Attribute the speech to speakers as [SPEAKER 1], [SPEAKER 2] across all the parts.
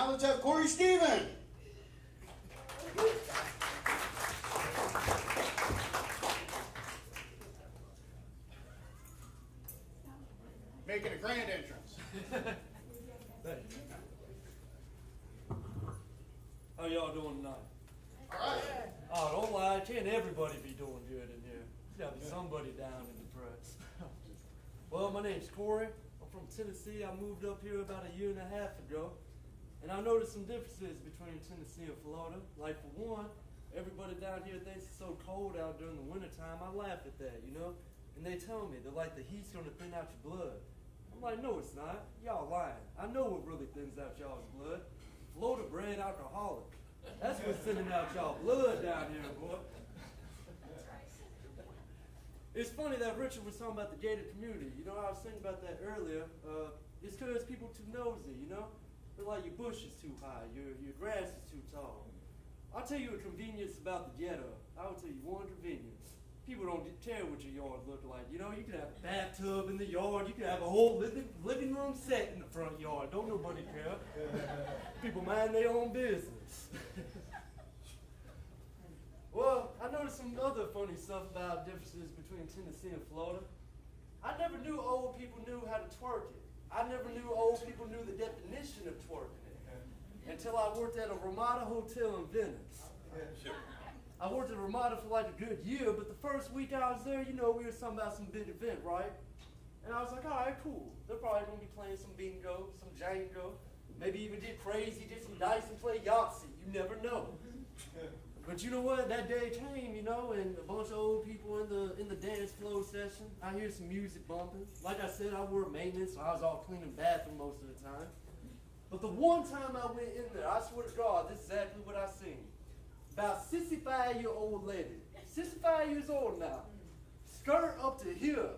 [SPEAKER 1] Now let's have Cory Stephen. Making a grand entrance.
[SPEAKER 2] How y'all doing tonight?
[SPEAKER 1] All right.
[SPEAKER 2] Oh, don't lie. Can't everybody be doing good in here? There's got to be somebody down in the press. Well, my name's Cory. I'm from Tennessee. I moved up here about a year and a half ago. And I noticed some differences between Tennessee and Florida. Like, for one, everybody down here thinks it's so cold out during the wintertime. I laugh at that, you know? And they tell me, they're like, the heat's going to thin out your blood. I'm like, no, it's not. Y'all lying. I know what really thins out y'all's blood. Florida-bred alcoholic. That's what's thinning out y'all blood down here, boy. It's funny that Richard was talking about the gated community. You know, I was thinking about that earlier. It's because people too nosy, you know? They're like, your bush is too high, your grass is too tall. I'll tell you a convenience about the ghetto. I will tell you one convenience. People don't care what your yard look like. You know, you can have a bathtub in the yard. You can have a whole living room set in the front yard. Don't nobody care. People mind their own business. Well, I noticed some other funny stuff about differences between Tennessee and Florida. I never knew old people knew how to twerk it. I never knew old people knew the definition of twerking it until I worked at a Ramada hotel in Venice. I worked at Ramada for like a good year, but the first week I was there, you know, we were talking about some big event, right? And I was like, all right, cool. They're probably going to be playing some bingo, some Django, maybe even get crazy, get some dice and play Yahtzee. You never know. But you know what? That day came, you know, and a bunch of old people in the dance flow session. I hear some music bumping. Like I said, I work maintenance, so I was all cleaning the bathroom most of the time. But the one time I went in there, I swear to God, this is exactly what I seen. About 65-year-old lady, 65 years old now, skirt up to here.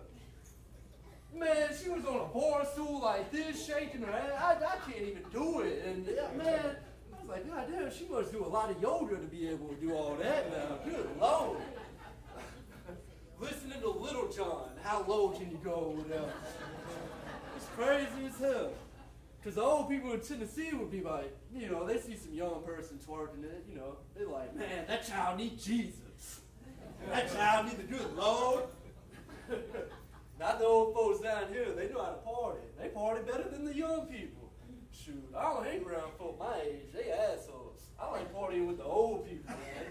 [SPEAKER 2] Man, she was on a bar stool like this, shaking her head. I can't even do it. And man, I was like, God damn, she must do a lot of yoga to be able to do all that now. Good Lord. Listening to Little John, how low can you go with that? It's crazy as hell. Because the old people in Tennessee would be like, you know, they see some young person twerking it, you know, they're like, man, that child needs Jesus. That child needs the good Lord. Not the old folks down here, they know how to party. They party better than the young people. Shoot, I don't hang around folk my age, they assholes. I like partying with the old people, man.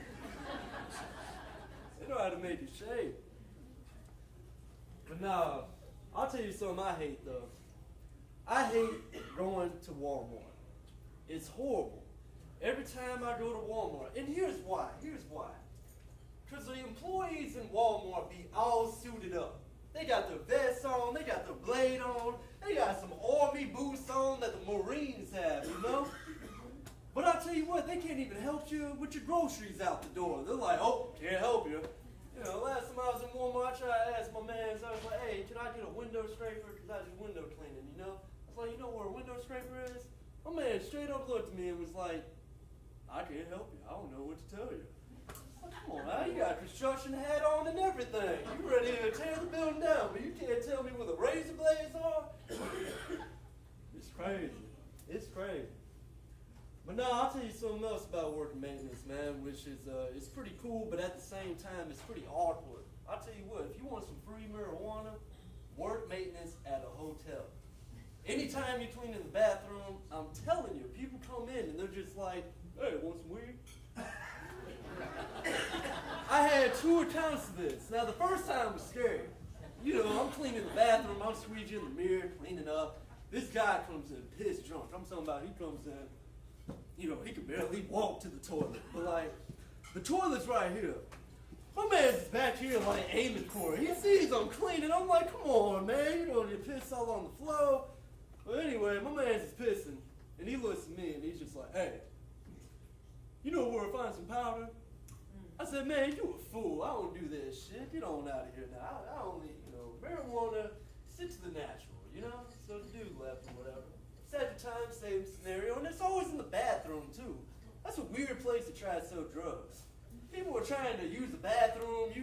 [SPEAKER 2] They know how to make it shake. But nah, I'll tell you something I hate though. I hate going to Walmart. It's horrible. Every time I go to Walmart, and here's why, because the employees in Walmart be all suited up. They got their vests on, they got their blade on, they got some army boots on that the Marines have, you know? But I'll tell you what, they can't even help you with your groceries out the door. They're like, oh, can't help you. You know, last time I was in Walmart, I tried to ask my man, so I was like, hey, can I get a window scraper? Because I do window cleaning, you know? I was like, you know where a window scraper is? My man straight up looked at me and was like, I can't help you. I don't know what to tell you. Like, come on now, you got a construction hat on and everything. You ready to tear the building down, but you can't tell me where the razor blades are? It's crazy. It's crazy. But no, I'll tell you something else about working maintenance, man, which is it's pretty cool, but at the same time, it's pretty awkward. I'll tell you what, if you want some free marijuana, work maintenance at a hotel. Anytime you're cleaning the bathroom, I'm telling you, people come in and they're just like, hey, want some weed? I had 2 accounts of this. Now, the first time was scary. You know, I'm cleaning the bathroom, I'm squeegeeing the mirror, cleaning up. This guy comes in pissed drunk. I'm talking about he comes in, you know, he can barely walk to the toilet. But like, the toilet's right here. My man's back here like aiming for it. He sees I'm cleaning. I'm like, come on, man. You know, you piss all on the floor. But anyway, my man's is pissing. And he looks at me and he's just like, hey, you know where to find some powder? I said, man, you a fool. I don't do that shit. Get on out of here now. I only, you know, marijuana, stick to the natural, you know? So the dude left or whatever. Same time, same scenario. And it's always in the bathroom, too. That's a weird place to try to sell drugs. People are trying to use the bathroom,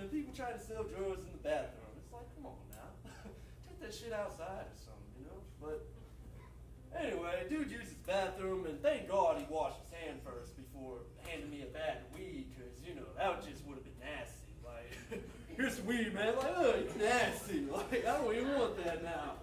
[SPEAKER 2] and people trying to sell drugs in the bathroom. It's like, come on now. Take that shit outside or something, you know? But Anyway, dude used his bathroom, and thank God he washed his hand first before handing me a bag of weed, because, you know, that just would have been nasty. Like, here's some weed, man. Like, oh, you're nasty. Like, I don't even want that now.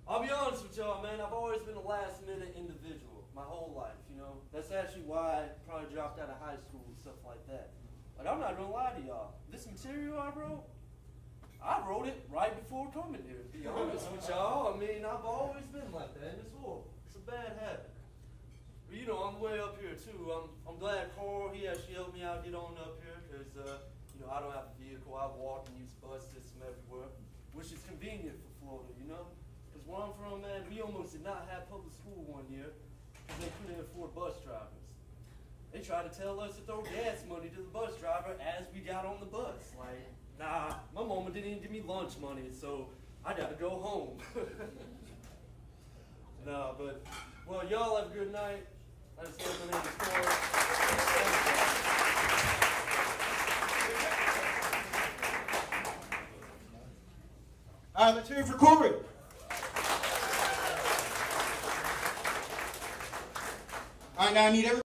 [SPEAKER 2] I'll be honest with y'all, man. I've always been a last-minute individual my whole life, you know. That's actually why I probably dropped out of high school and stuff like that. Like, I'm not gonna lie to y'all. This material I wrote it right before coming here, to be honest with y'all. I mean, I've always been like that, and it's horrible. It's a bad habit. But, you know, I'm way up here, too. I'm glad Cory, he actually helped me out get on up here, because, you know, I don't have a vehicle. I walk and use the bus system everywhere, which is convenient for Florida, you know? Because where I'm from, man, we almost did not have public school one year because they couldn't afford bus drivers. They tried to tell us to throw gas money to the bus driver as we got on the bus. Like, nah, my mama didn't even give me lunch money, so I gotta go home. Nah, but, well, y'all have a good night. I just said my name is Cory.
[SPEAKER 1] All right, let's hear it for Cory. All right, now I need everybody.